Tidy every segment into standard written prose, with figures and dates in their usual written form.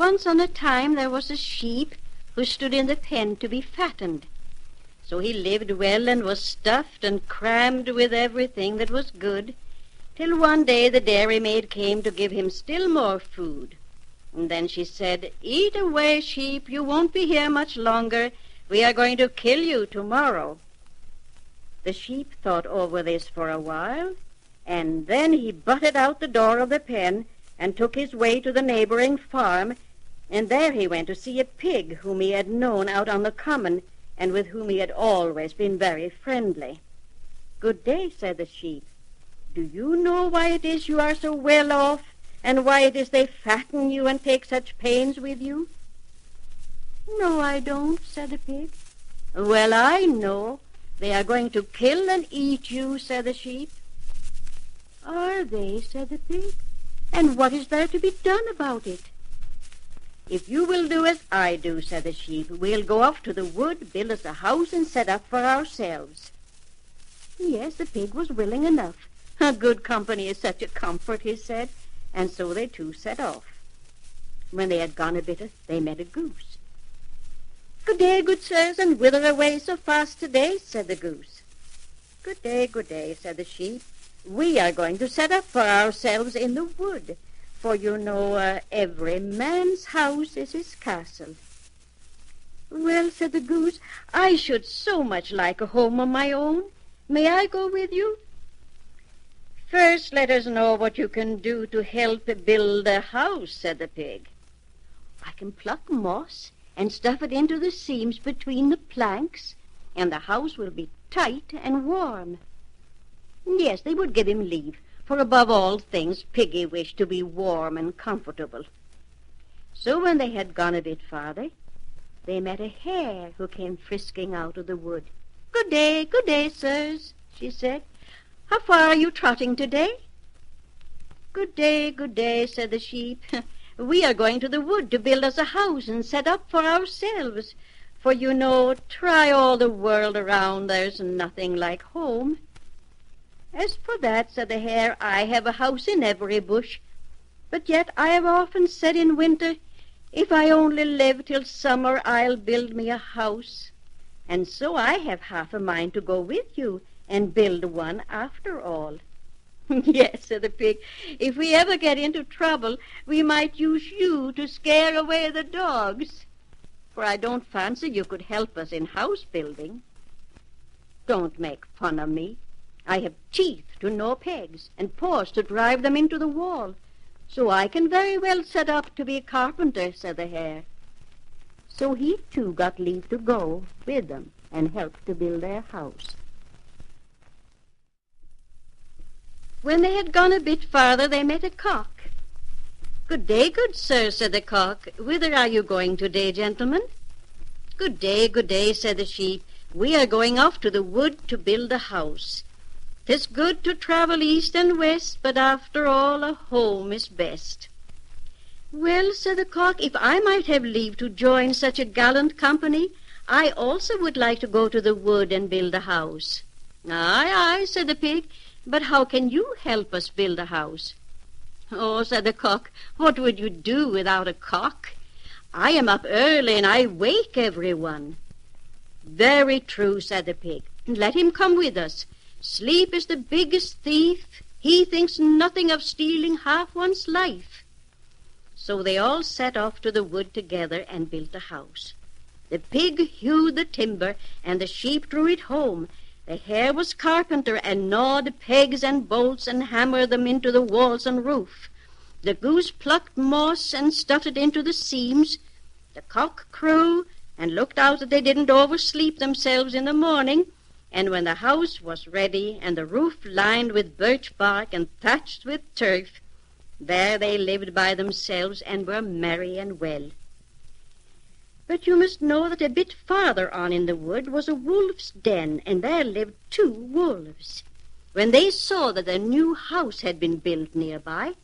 Once on a time there was a sheep who stood in the pen to be fattened. So he lived well and was stuffed and crammed with everything that was good, till one day the dairymaid came to give him still more food. And then she said, "Eat away, sheep, you won't be here much longer. We are going to kill you tomorrow." The sheep thought over this for a while, and then he butted out the door of the pen and took his way to the neighboring farm, and there he went to see a pig whom he had known out on the common, and with whom he had always been very friendly. "Good day," said the sheep. "Do you know why it is you are so well off, and why it is they fatten you and take such pains with you?" "No, I don't," said the pig. "Well, I know. They are going to kill and eat you," said the sheep. "Are they?" said the pig. "And what is there to be done about it?" "If you will do as I do," said the sheep, "we'll go off to the wood, build us a house, and set up for ourselves." Yes, the pig was willing enough. "A good company is such a comfort," he said, and so they two set off. When they had gone a bit, they met a goose. "Good day, good sirs, and whither away so fast today?" said the goose. Good day," said the sheep. "We are going to set up for ourselves in the wood, for you know every man's house is his castle." "Well," said the goose, "I should so much like a home of my own. May I go with you?" "First let us know what you can do to help build a house," said the pig. "I can pluck moss and stuff it into the seams between the planks, and the house will be tight and warm." Yes, they would give him leave, for above all things Piggy wished to be warm and comfortable. So when they had gone a bit farther, they met a hare who came frisking out of the wood. Good day, sirs," she said. "How far are you trotting today?" Good day, said the sheep. "We are going to the wood to build us a house and set up for ourselves, for you know, try all the world around, there's nothing like home." "As for that," said the hare, "I have a house in every bush, but yet I have often said in winter, if I only live till summer, I'll build me a house. And so I have half a mind to go with you and build one after all." "Yes," said the pig, "if we ever get into trouble, we might use you to scare away the dogs, for I don't fancy you could help us in house building." "Don't make fun of me. I have teeth to gnaw pegs and paws to drive them into the wall, so I can very well set up to be a carpenter," said the hare. So he too got leave to go with them and help to build their house. When they had gone a bit farther, they met a cock. Good day, good sir," said the cock. "Whither are you going today, gentlemen?" Good day, said the sheep. "We are going off to the wood to build a house. 'Tis good to travel east and west, but after all a home is best." "Well," said the cock, "if I might have leave to join such a gallant company, I also would like to go to the wood and build a house." Aye, said the pig, "but how can you help us build a house?" "Oh," said the cock, "what would you do without a cock? I am up early and I wake everyone." "Very true," said the pig. "Let him come with us. Sleep is the biggest thief. He thinks nothing of stealing half one's life." So they all set off to the wood together and built a house. The pig hewed the timber, and the sheep drew it home. The hare was carpenter, and gnawed pegs and bolts, and hammered them into the walls and roof. The goose plucked moss and stuffed it into the seams. The cock crew, and looked out that they didn't oversleep themselves in the morning. And when the house was ready, and the roof lined with birch bark and thatched with turf, there they lived by themselves and were merry and well. But you must know that a bit farther on in the wood was a wolf's den, and there lived 2 wolves. When they saw that a new house had been built nearby,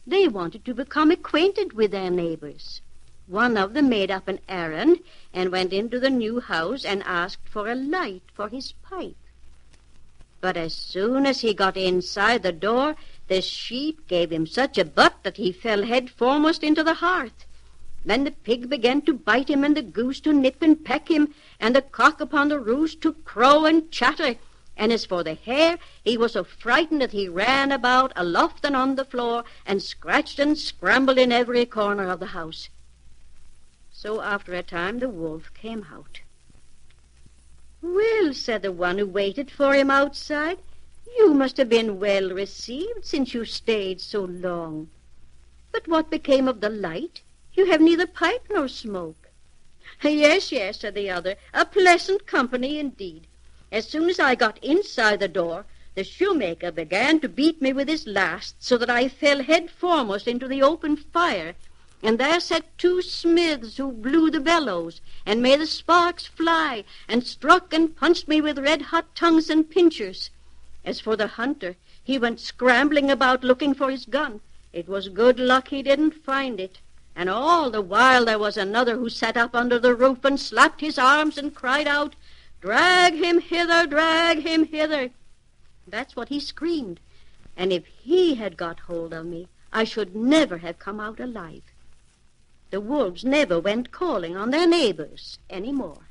they wanted to become acquainted with their neighbors. One of them made up an errand and went into the new house and asked for a light for his pipe. But as soon as he got inside the door, the sheep gave him such a butt that he fell head foremost into the hearth. Then the pig began to bite him, and the goose to nip and peck him, and the cock upon the roost to crow and chatter. And as for the hare, he was so frightened that he ran about aloft and on the floor, and scratched and scrambled in every corner of the house. So after a time the wolf came out. "Well," said the one who waited for him outside, "you must have been well received, since you stayed so long. But what became of the light? You have neither pipe nor smoke." "Yes, yes," said the other, "a pleasant company indeed. As soon as I got inside the door, the shoemaker began to beat me with his last, so that I fell head foremost into the open fire. And there sat two smiths who blew the bellows, and made the sparks fly, and struck and punched me with red-hot tongues and pincers. As for the hunter, he went scrambling about looking for his gun. It was good luck he didn't find it. And all the while there was another who sat up under the roof and slapped his arms and cried out, 'Drag him hither, drag him hither.' That's what he screamed. And if he had got hold of me, I should never have come out alive." The wolves never went calling on their neighbors any more.